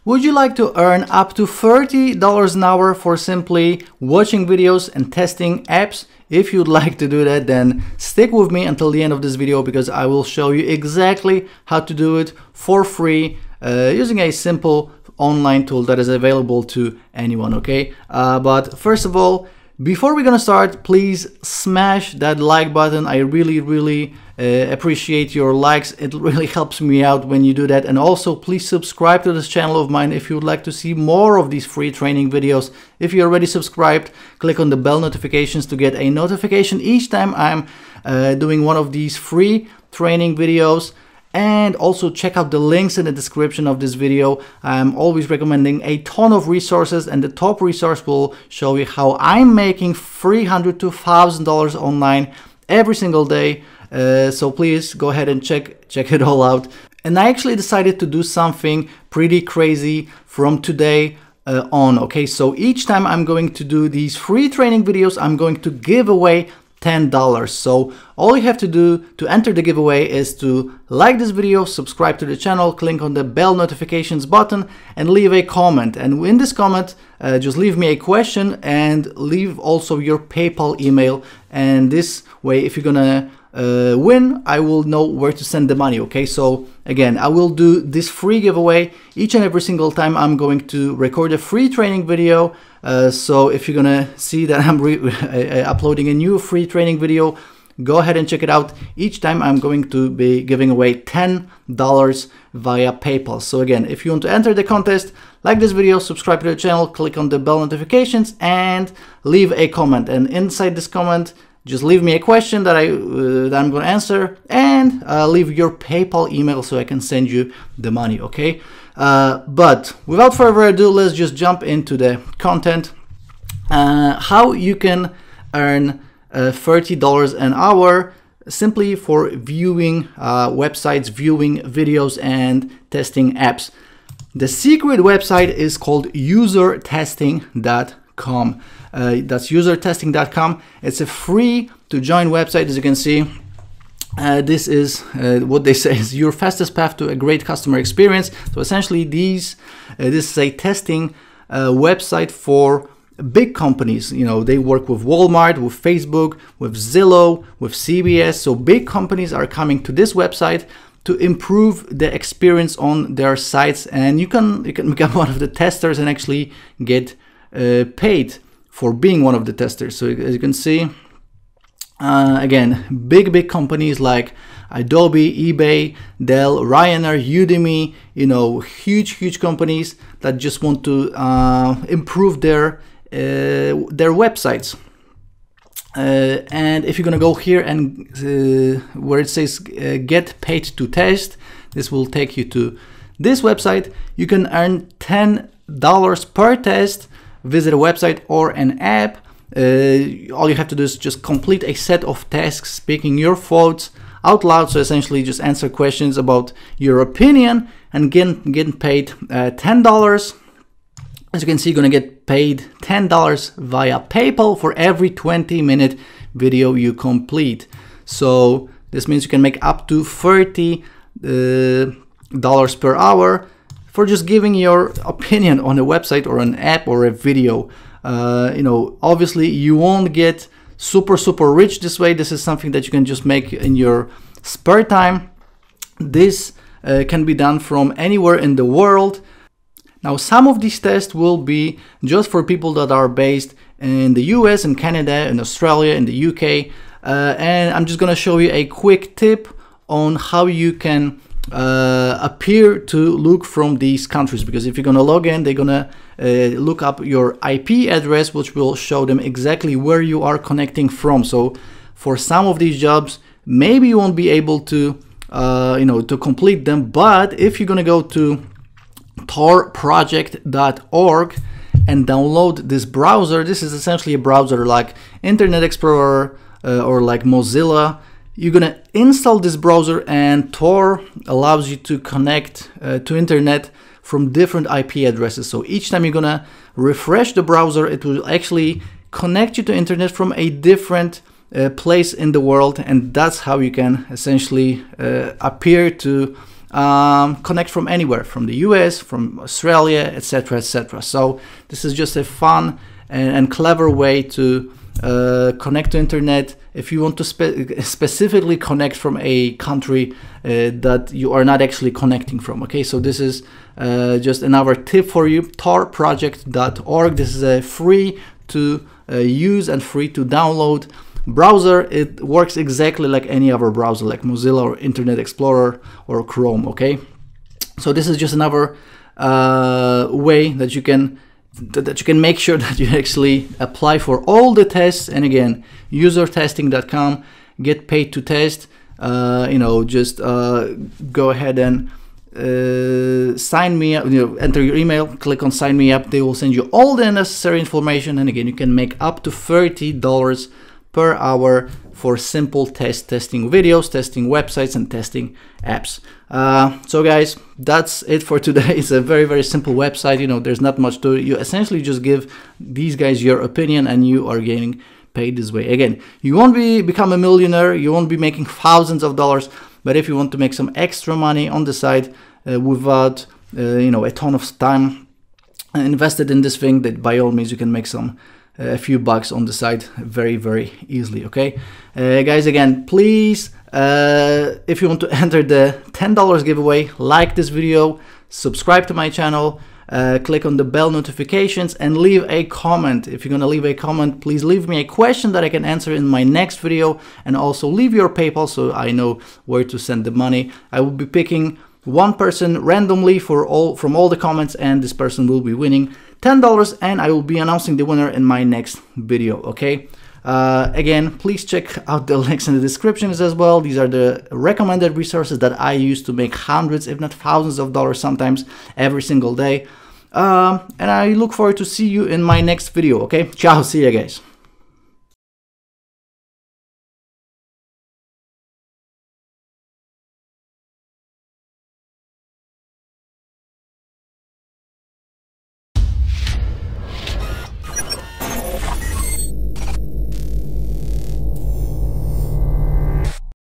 Would you like to earn up to $30 an hour for simply watching videos and testing apps? If you'd like to do that, then stick with me until the end of this video, because I will show you exactly how to do it for free using a simple online tool that is available to anyone, okay? But first of all, before we're gonna start, please smash that like button. I really appreciate your likes. It really helps me out when you do that. And also please subscribe to this channel of mine if you would like to see more of these free training videos. If you're already subscribed, click on the bell notifications to get a notification each time I'm doing one of these free training videos. And also check out the links in the description of this video. I'm always recommending a ton of resources, and the top resource will show you how I'm making $300 to $1,000 online every single day. So please go ahead and check it all out. And I actually decided to do something pretty crazy from today on. Okay, so each time I'm going to do these free training videos, I'm going to give away $10. So all you have to do to enter the giveaway is to like this video, subscribe to the channel, click on the bell notifications button, and leave a comment. And in this comment, just leave me a question and leave also your PayPal email. And this way, if you're gonna win, I will know where to send the money. Okay, so again, I will do this free giveaway each and every single time I'm going to record a free training video. So if you're gonna see that I'm uploading a new free training video, go ahead and check it out. Each time I'm going to be giving away $10 via PayPal. So again, if you want to enter the contest, like this video, subscribe to the channel, click on the bell notifications, and leave a comment. And inside this comment, just leave me a question that I'm going to answer, and leave your PayPal email so I can send you the money, okay? But without further ado, let's just jump into the content. How you can earn $30 an hour simply for viewing websites, viewing videos, and testing apps. The secret website is called usertesting.com. That's usertesting.com. It's a free to join website. As you can see, this is what they say is your fastest path to a great customer experience. So essentially, this is a testing website for big companies. You know, they work with Walmart, with Facebook, with Zillow, with CBS. So big companies are coming to this website to improve the experience on their sites, and you can become one of the testers and actually get paid for being one of the testers. So as you can see, again, big companies like Adobe, eBay, Dell, Ryanair, Udemy, you know, huge companies that just want to improve their websites. And if you're gonna go here and where it says get paid to test, this will take you to this website. You can earn $10 per test. Visit a website or an app. All you have to do is just complete a set of tasks, speaking your thoughts out loud. So essentially just answer questions about your opinion and getting paid $10. As you can see, you're gonna get paid $10 via PayPal for every 20-minute video you complete. So this means you can make up to $30 per hour for just giving your opinion on a website or an app or a video. You know, obviously you won't get super rich this way. This is something that you can just make in your spare time. This can be done from anywhere in the world. Now, some of these tests will be just for people that are based in the US, in Canada, in Australia, in the UK. And I'm just gonna show you a quick tip on how you can appear to look from these countries, because if you're gonna log in, they're gonna look up your IP address, which will show them exactly where you are connecting from. So for some of these jobs, maybe you won't be able to you know, to complete them, but if you're gonna go to torproject.org and download this browser, this is essentially a browser like Internet Explorer or like Mozilla. You're gonna install this browser, and Tor allows you to connect to internet from different IP addresses. So each time you're gonna refresh the browser, it will actually connect you to internet from a different place in the world, and that's how you can essentially appear to connect from anywhere, from the US, from Australia, etc., etc. So this is just a fun and clever way to connect to internet. If you want to specifically connect from a country that you are not actually connecting from. Okay, so this is just another tip for you. torproject.org. This is a free to use and free to download browser. It works exactly like any other browser, like Mozilla or Internet Explorer or Chrome. Okay, so this is just another way that you can make sure that you actually apply for all the tests. And again, usertesting.com, get paid to test. Just go ahead and sign me up, enter your email, click on sign me up. They will send you all the necessary information. And again, you can make up to $30 per hour for simple testing videos, testing websites, and testing apps. So guys, that's it for today. It's a very, very simple website. There's not much to it. You essentially just give these guys your opinion and you are getting paid this way. Again, you won't become a millionaire, you won't be making thousands of dollars, but if you want to make some extra money on the side without a ton of time invested in this thing, that by all means you can make a few bucks on the side very, very easily. Okay, guys, again, please, if you want to enter the $10 giveaway, like this video, subscribe to my channel, click on the bell notifications, and leave a comment. If you're gonna leave a comment, please leave me a question that I can answer in my next video, and also leave your PayPal so I know where to send the money. I will be picking one person randomly from all the comments, and this person will be winning $10, and I will be announcing the winner in my next video. Okay, again, please check out the links in the descriptions as well. These are the recommended resources that I use to make hundreds, if not thousands of dollars sometimes every single day. And I look forward to see you in my next video. Okay, ciao, see you guys.